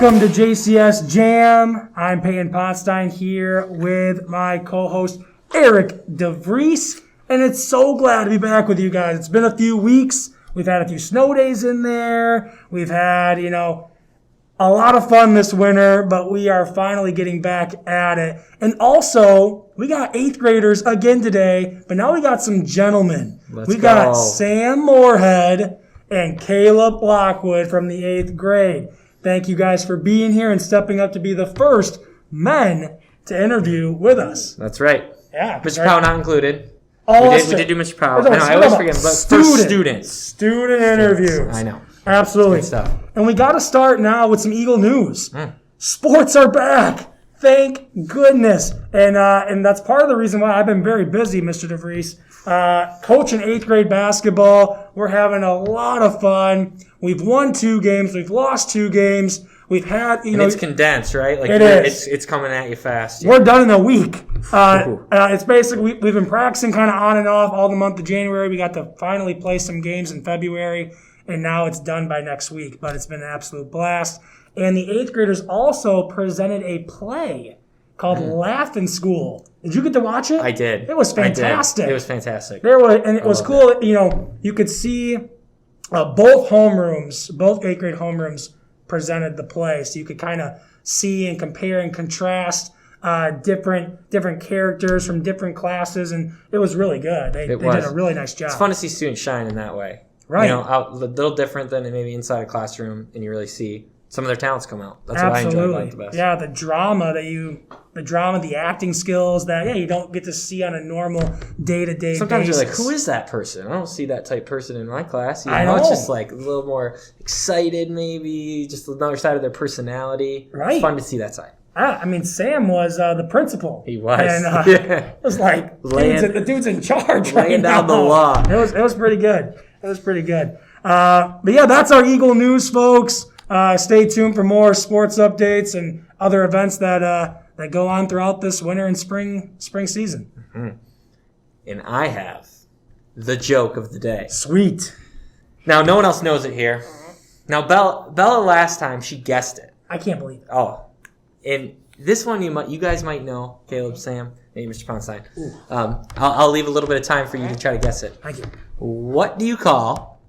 Welcome to JCS JAM. I'm Peyton Potstein here with my co-host Eric DeVries, and it's so glad to be back with you guys. It's been a few weeks. We've had a few snow days in there. We've had, a lot of fun this winter, but we are finally getting back at it. And also, we got 8th graders again today, but now we got some gentlemen. We got Sam Moorhead and Caleb Lockwood from the 8th grade. Thank you guys for being here and stepping up to be the first men to interview with us. That's right. Yeah. Mr. Powell not included. Oh, we did do Mr. Powell. I always forget, but for students. Student interviews. I know. Absolutely. Good stuff. And we got to start now with some Eagle news. Sports are back. Thank goodness. And that's part of the reason why I've been very busy, Mr. DeVries. Coaching 8th grade basketball. We're having a lot of fun. We've won 2 games. We've lost 2 games. We've had, and it's condensed, right? Like it is. It's coming at you fast. We're done in a week. It's basically, we've been practicing kind of on and off all the month of January. We got to finally play some games in February, and now it's done by next week. But it's been an absolute blast. And the 8th graders also presented a play called Laugh-In School. Did you get to watch it? I did. It was fantastic. It was fantastic. It was cool. You could see both 8th grade homerooms presented the play, so you could kind of see and compare and contrast different characters from different classes, and it was really good. They did a really nice job. It's fun to see students shine in that way. Right. Out a little different than maybe inside a classroom, and you really see some of their talents come out. That's Absolutely. what I enjoy about it the best. Yeah, the drama, the acting skills that you don't get to see on a normal day-to-day Sometimes basis. you're like, who is that person? I don't see that type person in my class. I know. It's just like a little more excited, maybe just another side of their personality. Right. It's fun to see that side. Sam was the principal. He was. And it was like, the dude's in charge right laying now. down the law. It was pretty good. But yeah, that's our Eagle news, folks. Stay tuned for more sports updates and other events that go on throughout this winter and spring season. Mm-hmm. And I have the joke of the day. Sweet. Now, no one else knows it here. Now, Bella last time, she guessed it. I can't believe it. Oh. And this one you guys might know, Caleb, Sam, maybe Mr. Poundstein. I'll leave a little bit of time for you to try to guess it. Thank you. What do you call,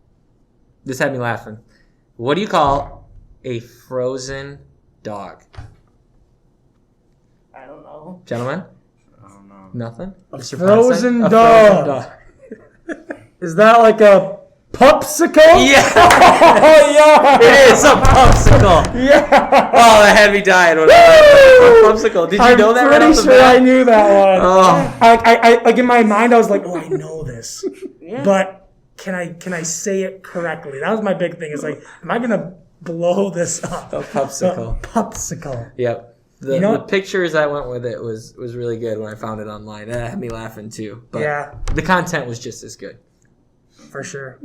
this had me laughing, what do you call a frozen dog? I don't know. Gentlemen? I don't know. Nothing? A frozen dog. Is that like a popsicle? Yeah. Oh, yeah. It is a popsicle. Yeah. Oh, that had me dying when I heard popsicle. Did you know that right off the bat? I'm pretty sure I knew that one. Oh. I like in my mind I was like, I know this. Yeah. But can I say it correctly? That was my big thing. It's like, am I gonna blow this up? A popsicle. A popsicle. Yep. The pictures I went with it was really good when I found it online. That had me laughing too. But yeah. The content was just as good. For sure.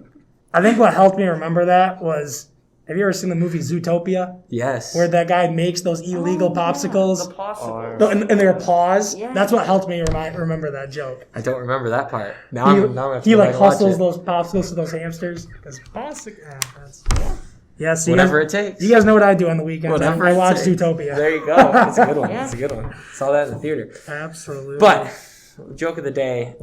I think what helped me remember that was, have you ever seen the movie Zootopia? Yes. Where that guy makes those illegal popsicles? The popsicles. And they're paws? Yeah. That's what helped me remember that joke. I don't remember that part. Now I'm gonna have to he watch hustles it. those popsicles to those hamsters. Yeah, so whatever it takes. You guys know what I do on the weekends. Whatever I watch it takes. Zootopia. There you go. That's a good one. Yeah. That's a good one. Saw that in the theater. Absolutely. But joke of the day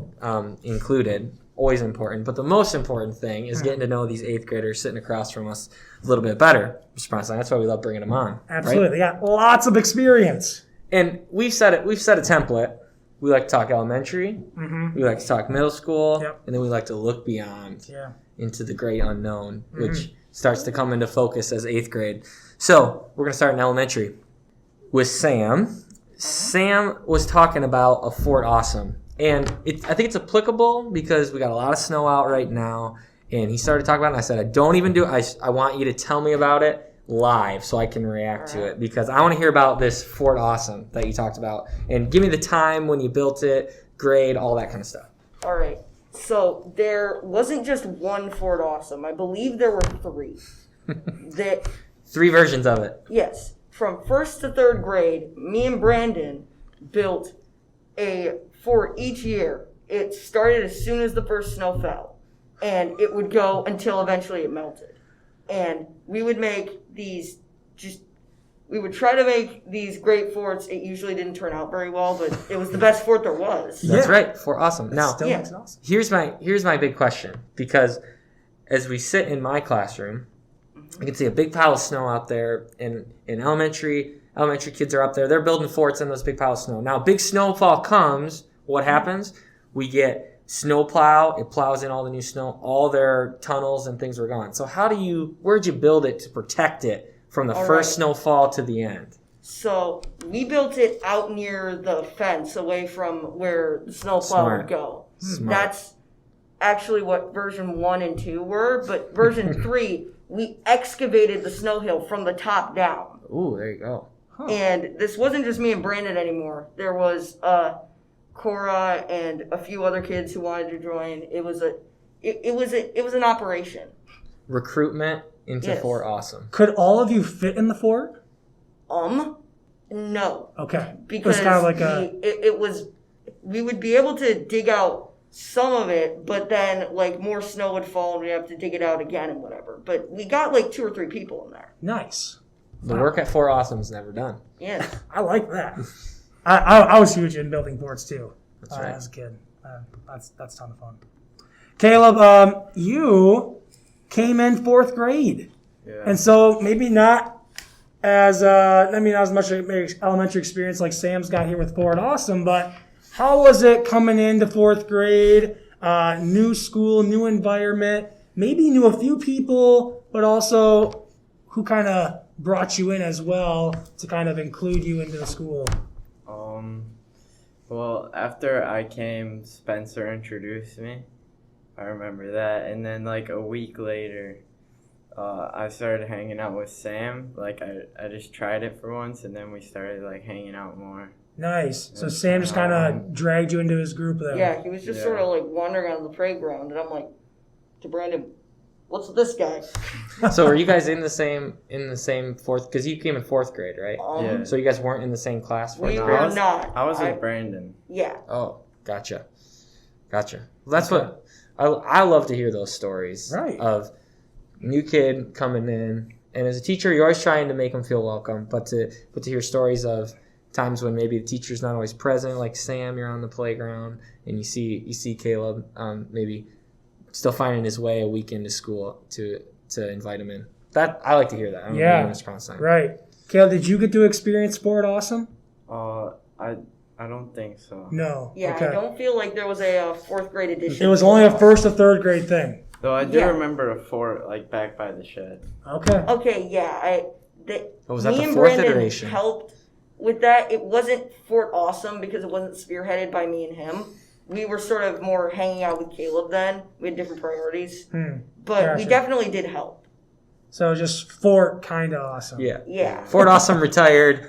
included, always important. But the most important thing is getting to know these 8th graders sitting across from us a little bit better. Mr. Bronstein, that's why we love bringing them on. Absolutely. Right? They got lots of experience. And we've set a template. We like to talk elementary. Mm-hmm. We like to talk middle school. Yep. And then we like to look beyond into the great unknown, Mm-hmm. which starts to come into focus as 8th grade. So we're going to start in elementary with Sam. Sam was talking about a Fort Awesome. And I think it's applicable because we got a lot of snow out right now. And he started talking about it, and I said, don't even do it. I want you to tell me about it live so I can react to it, because I want to hear about this Fort Awesome that you talked about. And give me the time when you built it, grade, all that kind of stuff. All right. So there wasn't just one Fort Awesome. I believe there were 3. 3 versions of it. Yes. From 1st to 3rd grade, me and Brandon built a fort each year. It started as soon as the first snow fell, and it would go until eventually it melted. And we would make these just we would try to make these great forts. It usually didn't turn out very well, but it was the best fort there was. That's right. Fort Awesome. Now, Still Yeah. makes it awesome. here's my big question, because as we sit in my classroom, I can see a big pile of snow out there, and in elementary kids are up there. They're building forts in this big pile of snow. Now, big snowfall comes. What happens? We get snow plow. It plows in all the new snow. All their tunnels and things were gone. So where'd you build it to protect it from the first snowfall to the end? So we built it out near the fence, away from where the snowplow would go. Smart. That's actually what version 1 and 2 were. But version 3, we excavated the snow hill from the top down. Ooh, there you go. Huh. And this wasn't just me and Brandon anymore. There was Cora and a few other kids who wanted to join. It was an operation. Recruitment into Yes. Fort Awesome. Could all of you fit in the fort? No. Okay. Because it was kind of like we would be able to dig out some of it, but then like more snow would fall and we'd have to dig it out again and whatever. But we got like 2 or 3 people in there. nice. The work at Fort Awesome is never done. Yes. I like that. I was huge in building forts too. That's right. As a kid. That's a ton of fun. Caleb, you came in 4th grade. Yeah. And so maybe not as not as much elementary experience like Sam's got here with Fort Awesome, but how was it coming into 4th grade? New school, new environment, maybe knew a few people, but also who kind of brought you in as well to kind of include you into the school? Well, after I came, Spencer introduced me. I remember that. And then like a week later, I started hanging out with Sam. Like I just tried it for once, and then we started like hanging out more. Nice. So Sam just kind of dragged you into his group there. Yeah, he was just sort of like wandering on the playground, and I'm like, to Brandon, what's with this guy? So were you guys in the same 4th? Because you came in 4th grade, right? Yeah. So you guys weren't in the same class? We fourth were grade? not. I was with Brandon. Yeah. Oh, gotcha. Well, that's what I love to hear, those stories Right. of new kid coming in, and as a teacher, you're always trying to make them feel welcome. But to hear stories of times when maybe the teacher's not always present, like Sam, you're on the playground and you see Caleb maybe still finding his way a week into school to invite him in. That I like to hear that. I don't know, Mr. Constantine. Right. Caleb, did you get to experience Sport Awesome? I don't think so. No. Yeah, Okay. I don't feel like there was a 4th grade edition. It was only a 1st to 3rd grade thing. Though I do Yeah. remember a fort like back by the shed. Okay. Okay, yeah. Was that Me the and 4th Brandon iteration? helped with that. It wasn't Fort Awesome because it wasn't spearheaded by me and him. We were sort of more hanging out with Caleb then. We had different priorities. But we Gotcha. definitely did help. So just Fort kind of awesome. Yeah. Yeah. Fort Awesome retired,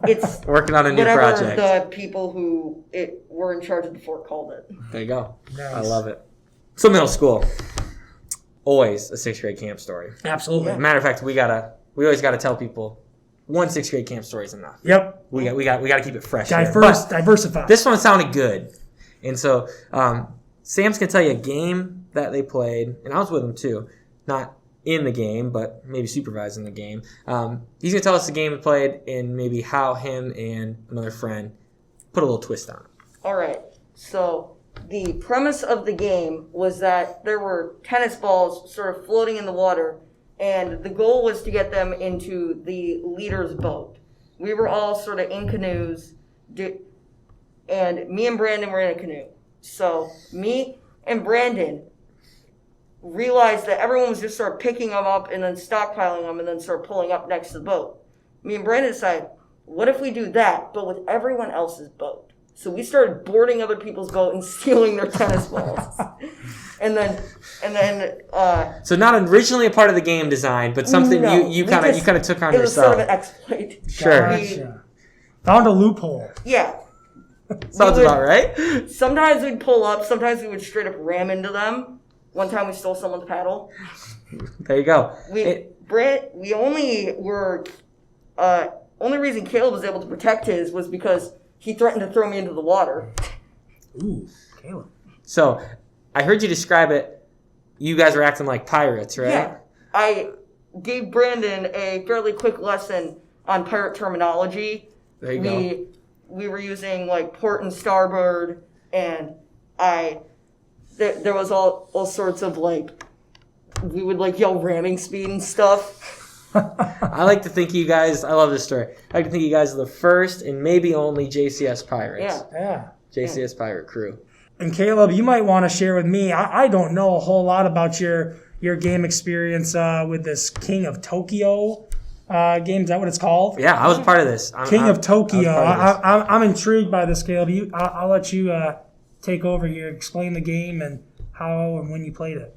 It's working on a new whatever project. the people who were in charge of the fort called it. There you go. Nice. I love it. So middle school, always a 6th grade camp story. Absolutely. Matter of fact, we always gotta tell people one 6th grade camp story is enough. Yep. We got to keep it fresh. here. Diversify. This one sounded good, and so Sam's gonna tell you a game that they played, and I was with him too, not in the game, but maybe supervising the game. He's gonna tell us the game he played and maybe how him and another friend put a little twist on it. All right. So the premise of the game was that there were tennis balls sort of floating in the water, and the goal was to get them into the leader's boat. We were all sort of in canoes, and me and Brandon were in a canoe. So me and Brandon realized that everyone was just sort of picking them up and then stockpiling them and then sort of pulling up next to the boat. Me and Brandon decided, what if we do that, but with everyone else's boat? So we started boarding other people's boat and stealing their tennis balls. and then So not originally a part of the game design, but something you kind of took on it was sort yourself. of an exploit. Sure. Gotcha. Found a loophole. Yeah. Sounds We would- about right. Sometimes we'd pull up, sometimes we would straight up ram into them. One time we stole someone's paddle. There you go. Only reason Caleb was able to protect his was because he threatened to throw me into the water. Ooh, Caleb. So I heard you describe it. You guys were acting like pirates, right? Yeah. I gave Brandon a fairly quick lesson on pirate terminology, There you go. we were using like port and starboard, and there was all sorts of like, we would like yell ramming speed and stuff. I like to think you guys, I love this story. I like to think you guys are the first and maybe only JCS Pirates. Yeah. JCS Pirate crew. And Caleb, you might want to share with me. I don't know a whole lot about your game experience with this King of Tokyo game. Is that what it's called? Yeah, I was part of this. King of Tokyo. I was part of this. I'm intrigued by this, Caleb. I'll let you take over here. Explain the game and how and when you played it.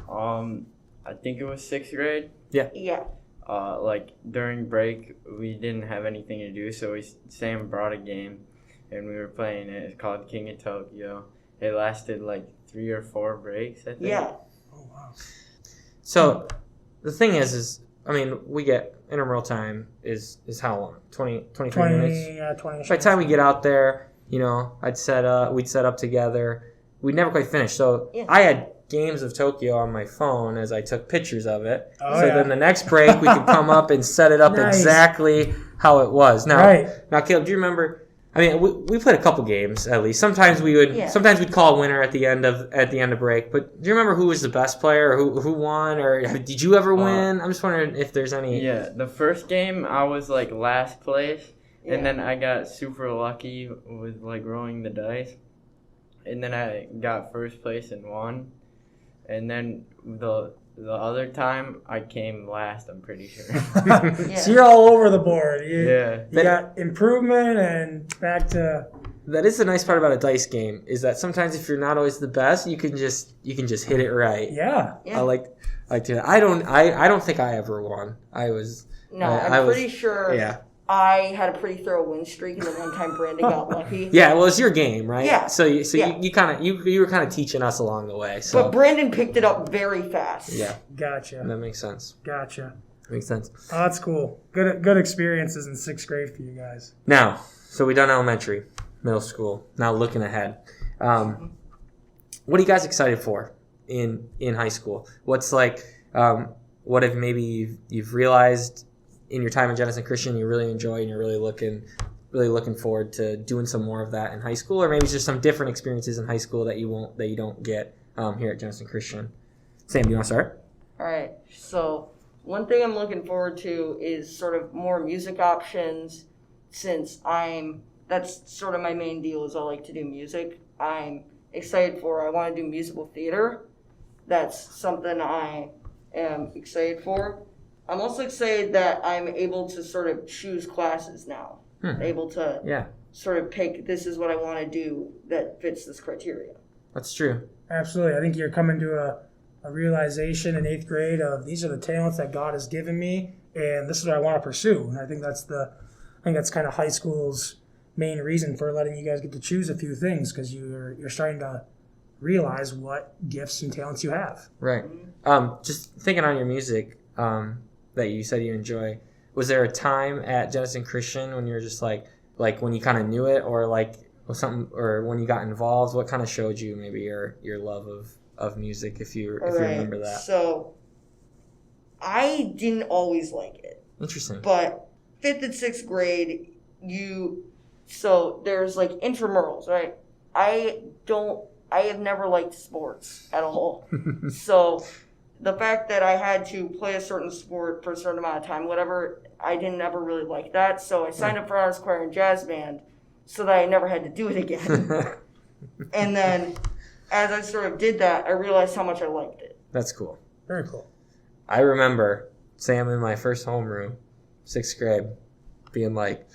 I think it was 6th grade. Yeah. Like during break, we didn't have anything to do, so Sam brought a game, and we were playing it. It's called King of Tokyo. It lasted like 3 or 4 breaks, I think. Yeah. Oh wow. So the thing is I mean, we get intramural time is how long? 23 minutes? Yeah, 20. By the time we get out there, you know, we'd set up together. We'd never quite finish. So Yeah. I had games of Tokyo on my phone as I took pictures of it. Oh, So yeah. then the next break we could come up and set it up Nice. exactly how it was. Now, Right. now, Caleb, do you remember? I mean, we played a couple games at least. Sometimes Yeah. sometimes we'd call a winner at the end of break. But do you remember who was the best player, or who won, or did you ever win? I'm just wondering if there's any. Yeah, the first game I was like last place, Yeah. and then I got super lucky with like rolling the dice, and then I got first place and won, and then the other time I came last. I'm pretty sure. Yeah. So you're all over the board. Yeah. You got improvement and back to. That is the nice part about a dice game, is that sometimes if you're not always the best, you can just hit it right. Yeah. Yeah. I like to. I don't think I ever won. I was. No, I I'm was- pretty sure Yeah. I had a pretty thorough win streak, and the one time Brandon got lucky. Yeah, well, it's your game, right? Yeah. So you Yeah. kind of you were kind of teaching us along the way. So But Brandon picked it up very fast. yeah, Gotcha. that makes sense. Gotcha. Makes sense. Oh, that's cool. Good experiences in 6th grade for you guys. Now, so we done elementary, middle school. Now looking ahead, what are you guys excited for in high school? What's like, what have maybe you've realized in your time in Jenison Christian you really enjoy, and you're really looking forward to doing some more of that in high school, or maybe it's just some different experiences in high school that you don't get here at Jenison Christian. Sam, do you want to start? All right. So one thing I'm looking forward to is sort of more music options, since that's sort of my main deal is I like to do music. I'm excited I want to do musical theater. That's something I am excited for. I'm also excited that I'm able to sort of choose classes now. Able to sort of pick, this is what I want to do that fits this criteria. That's true. Absolutely. I think you're coming to a realization in 8th grade of these are the talents that God has given me, and this is what I want to pursue. And I think that's kind of high school's main reason for letting you guys get to choose a few things, because you're starting to realize what gifts and talents you have. Right. Just thinking on your music that you said you enjoy, was there a time at Jenison Christian when you were just like when you kind of knew it, or like was something, or when you got involved, what kind of showed you maybe your love of music, if you remember that? So I didn't always like it. Interesting. But 5th and 6th grade, so there's like intramurals, right? I have never liked sports at all. So the fact that I had to play a certain sport for a certain amount of time, whatever, I didn't ever really like that. So I signed up for honors choir and jazz band so that I never had to do it again. And then as I sort of did that, I realized how much I liked it. That's cool. Very cool. I remember Sam in my first homeroom, 6th grade, being like,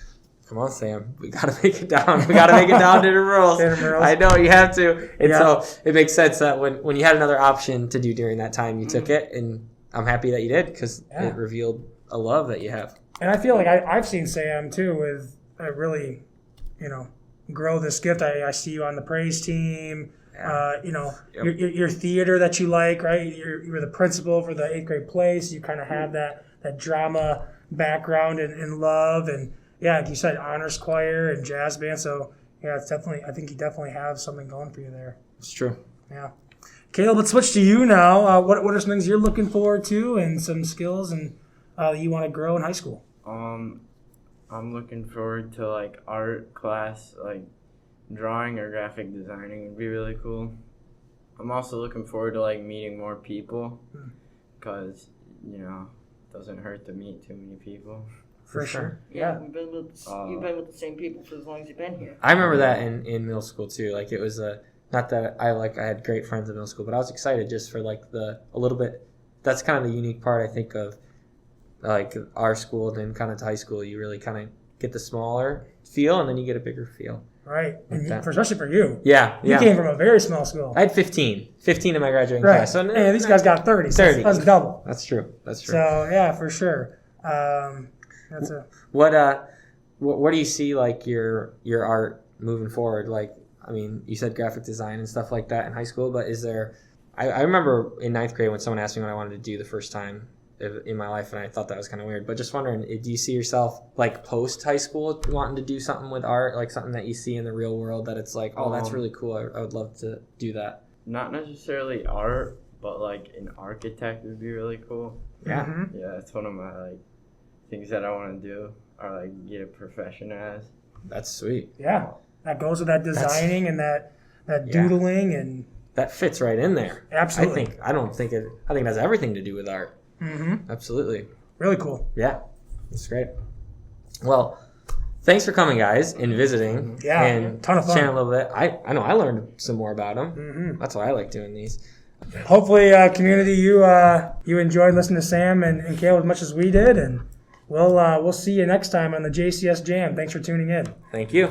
"Come on, Sam, we gotta make it down. We gotta make it down to the rules." I know you have to, and so it makes sense that when you had another option to do during that time, you took it, and I'm happy that you did, because it revealed a love that you have. And I feel like I've seen Sam too with really, grow this gift. I see you on the praise team. Your theater that you like, right? You're the principal for the 8th grade play, so you kind of have that drama background and love, and like you said, honors choir and jazz band. So it's definitely, I think you definitely have something going for you there. It's true. Yeah. Caleb, let's switch to you now. What are some things you're looking forward to, and some skills and you want to grow in high school? I'm looking forward to like art class, like drawing or graphic designing would be really cool. I'm also looking forward to like meeting more people because, you know, it doesn't hurt to meet too many people. For sure. Yeah, you've been with the same people for as long as you've been here. I remember that in middle school too. Like it was not that I had great friends in middle school, but I was excited just for like a little bit. That's kind of the unique part I think of like our school, and then kind of to high school. You really kind of get the smaller feel, and then you get a bigger feel. Right, and especially for you. Yeah. You came from a very small school. I had 15 in my graduating Right. class. So hey, these guys got 30. 30. That's double. That's true. So yeah, for sure. That's a What do you see like your art moving forward? Like, I mean, you said graphic design and stuff like that in high school, but is there? I remember in 9th grade when someone asked me what I wanted to do the first time in my life, and I thought that was kind of weird. But just wondering, do you see yourself like post high school wanting to do something with art, like something that you see in the real world that it's like, oh, that's really cool. I would love to do that. Not necessarily art, but like an architect would be really cool. Yeah. Mm-hmm. Yeah, it's one of my like things that I want to do, or like get a profession as. That's sweet. Yeah, that goes with that designing and that doodling and that fits right in there. Absolutely. I think it has everything to do with art. Mm-hmm. Absolutely. Really cool. Yeah, that's great. Well, thanks for coming, guys, and visiting. Yeah, and ton of fun. Sharing a little bit. I know I learned some more about them. Mm-hmm. That's why I like doing these. Hopefully, community, you enjoyed listening to Sam and Kale as much as we did, and we'll see you next time on the JCS Jam. Thanks for tuning in. Thank you.